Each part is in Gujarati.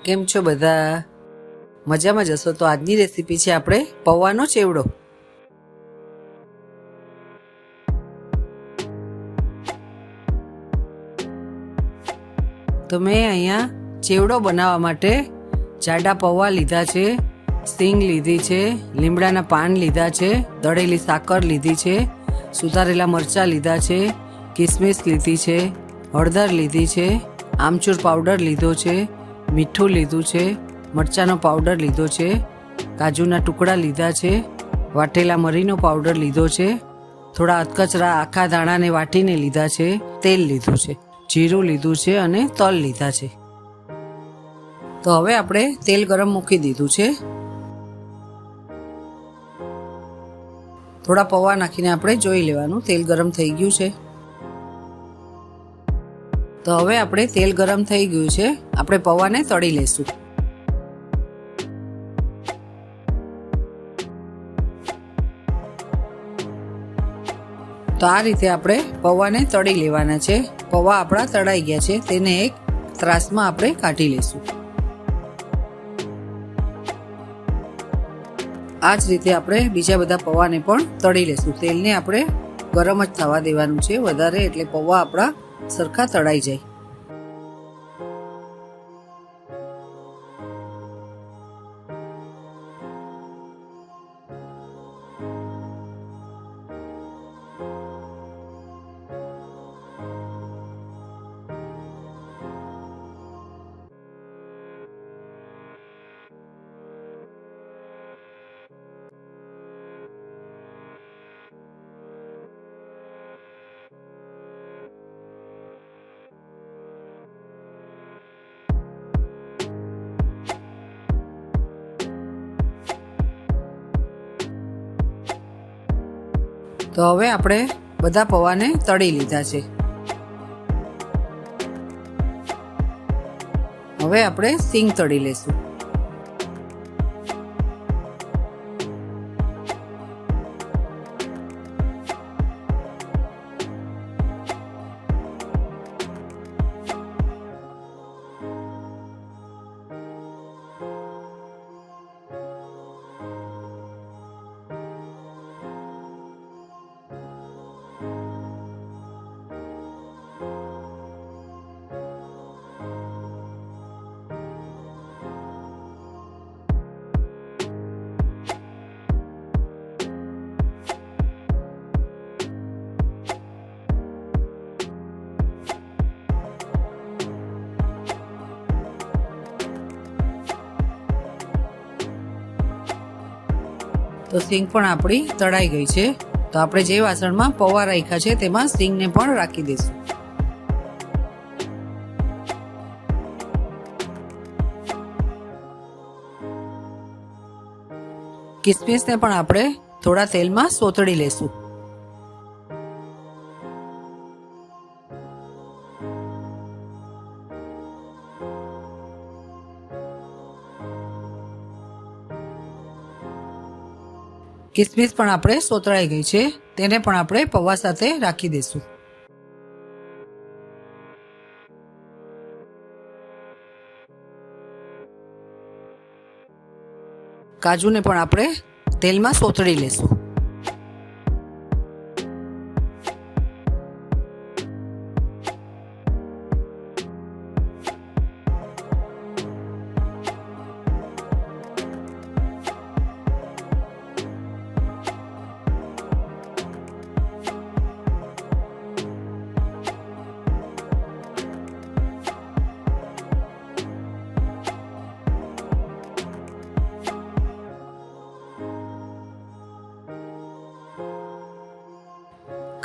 કેમ છો બધા? મજામાં જશો તો આજની રેસીપી છે આપણે પૌવાનો ચેવડો। તો મેં અહીંયા ચેવડો બનાવવા માટે જાડા પૌવા લીધા છે, સિંગ લીધી છે, લીમડાના પાન લીધા છે, દળેલી સાકર લીધી છે, સુધારેલા મરચાં લીધા છે, કિસમિસ લીધી છે, હળદર લીધી છે, આમચૂર પાવડર લીધો છે, મીઠું લીધું છે, મરચાંનો પાવડર લીધો છે, કાજુના ટુકડા લીધા છે, વાટેલા મરીનો પાવડર લીધો છે, થોડા અધકચરા આખા દાણાને વાટીને લીધા છે, તેલ લીધું છે, જીરું લીધું છે અને તલ લીધા છે। તો હવે આપણે તેલ ગરમ મૂકી દીધું છે। થોડા પૌવા નાખીને આપણે જોઈ લેવાનું તેલ ગરમ થઈ ગયું છે। તો હવે આપણે તેલ ગરમ થઈ ગયું છે, આપણે પૌવાને તળી લેશું। તો આ રીતે આપણે પૌવાને તળી લેવાના છે। પૌવા આપણા તળાઈ ગયા છે, તેને એક ત્રાસમાં આપણે કાઢી લેશું। આ જ રીતે આપણે બીજા બધા પૌવાને પણ તળી લેશું। તેલને આપણે ગરમ જ થવા દેવાનું છે વધારે, એટલે પૌવા આપણા સરખા તળાઈ જાય। તો હવે આપણે બધા પૌવાને તળી લીધા છે। હવે આપણે સિંગ તળી લેશું। તો સિંગ પણ આપણી તળાઈ ગઈ છે। તો આપણે જે વાસણમાં પૌવા રાખ્યા છે તેમાં સિંગને પણ રાખી દઈશું। કિસમિસને પણ આપણે થોડા તેલમાં સોતળી લેશું। કિસમિસ પણ આપણે સોતળાઈ ગઈ છે, તેને પણ આપણે પૌવા સાથે રાખી દઈશું। કાજુને પણ આપણે તેલમાં સોતળી લેશું।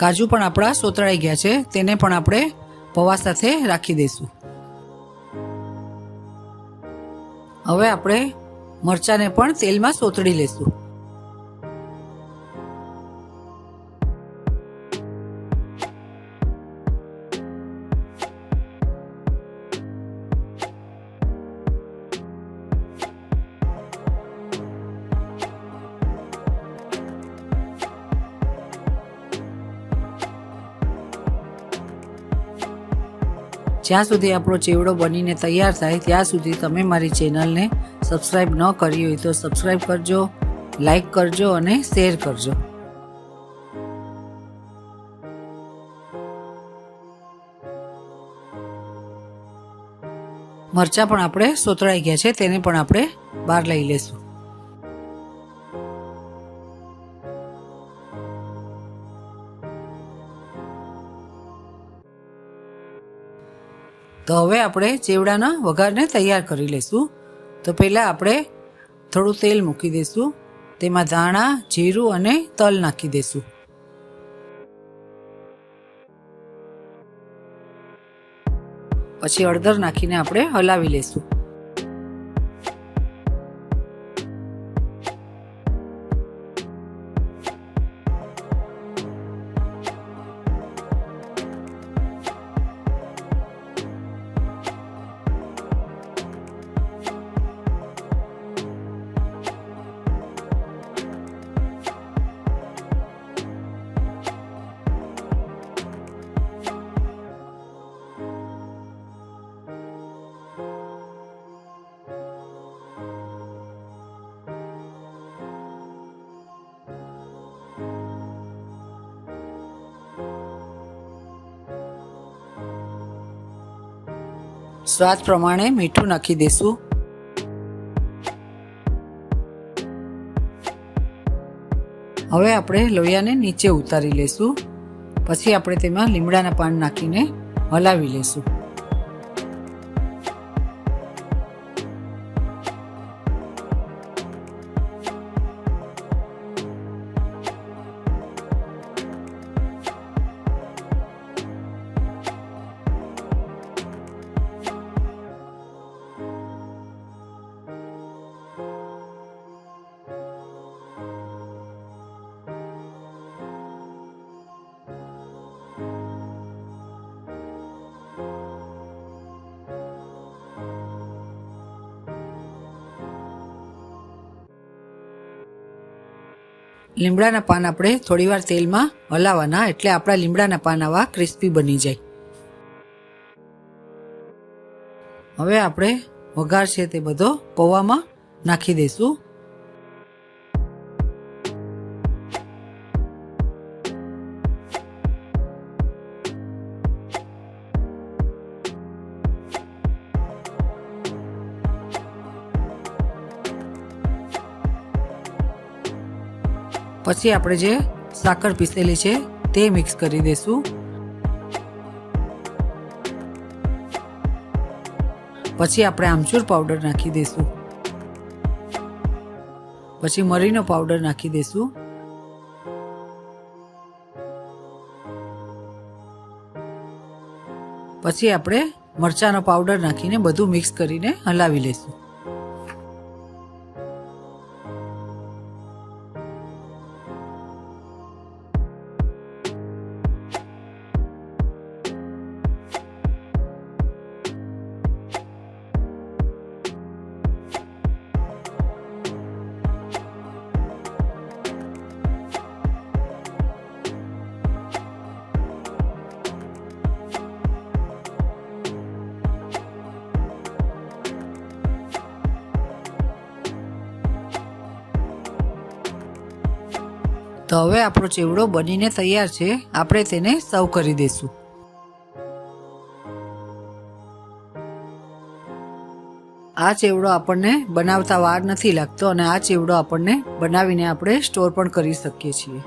કાજુ પણ આપણા સોતળાઈ ગયા છે, તેને પણ આપણે પૌવા સાથે રાખી દઈશું। હવે આપણે મરચાંને પણ તેલમાં સોતળી લેશું। જ્યાં સુધી આપણો ચેવડો બનીને તૈયાર થાય ત્યાં સુધી તમે મારી ચેનલને સબસ્ક્રાઈબ ન કરી હોય તો સબસ્ક્રાઈબ કરજો, લાઈક કરજો અને શેર કરજો. મરચાં પણ આપણે સોતળાઈ ગયા છે, તેને પણ આપણે બહાર લઈ લેશું. તો હવે આપણે ચેવડાના વઘારને તૈયાર કરી લઈશું. તો પહેલાં આપણે થોડું તેલ મૂકી દઈશું, તેમાં ધાણા, જીરું અને તલ નાખી દઈશું. પછી હળદર નાખીને આપણે હલાવી લઈશું. સ્વાદ પ્રમાણે મીઠું નાખી દઈશું. હવે આપણે લોયાને નીચે ઉતારી લઈશું. પછી આપણે તેમાં લીમડાના પાન નાખીને હલાવી લઈશું. લીમડાના પાન આપણે થોડીવાર તેલમાં હલાવવાના, એટલે આપણા લીમડાના પાન આવા ક્રિસ્પી બની જાય. હવે આપણે વઘાર છે તે બધો પૌવામાં નાખી દઈશું. પછી આપણે જે સાકર પીસેલી છે તે મિક્સ કરી દઈશું. પછી આપણે આમચૂર પાવડર નાખી દઈશું. પછી મરીનો પાવડર નાખી દઈશું. પછી આપણે મરચાંનો પાવડર નાખીને બધું મિક્સ કરીને હલાવી લઈશું. તો હવે આપણો ચેવડો બનીને તૈયાર છે. આપણે તેને સર્વ કરી દઈશું. આ ચેવડો આપણને બનાવતા વાર નથી લાગતો અને આ ચેવડો આપણને બનાવીને આપણે સ્ટોર પણ કરી શકીએ છીએ.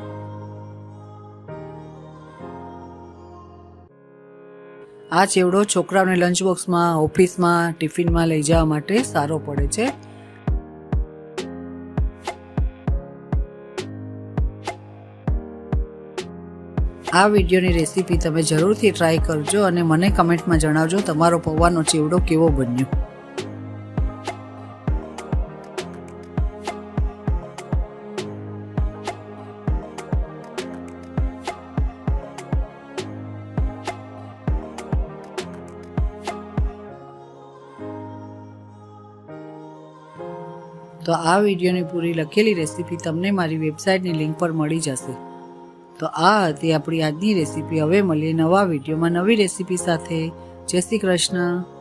આ ચેવડો છોકરાઓને લંચ બોક્સમાં, ઓફિસમાં, ટિફિનમાં લઈ જવા માટે સારો પડે છે. આ વિડીયોની રેસીપી તમે જરૂરથી ટ્રાય કરજો અને મને કમેન્ટમાં જણાવજો તમારો પૌવાનો ચેવડો કેવો બન્યો. તો આ વિડીયોની પૂરી લખેલી રેસીપી તમને મારી વેબસાઇટની લિંક પર મળી જશે. તો આ હતી આપણી આજની રેસીપી. હવે મળીએ નવા વિડીયોમાં નવી રેસીપી સાથે. જય શ્રી કૃષ્ણ.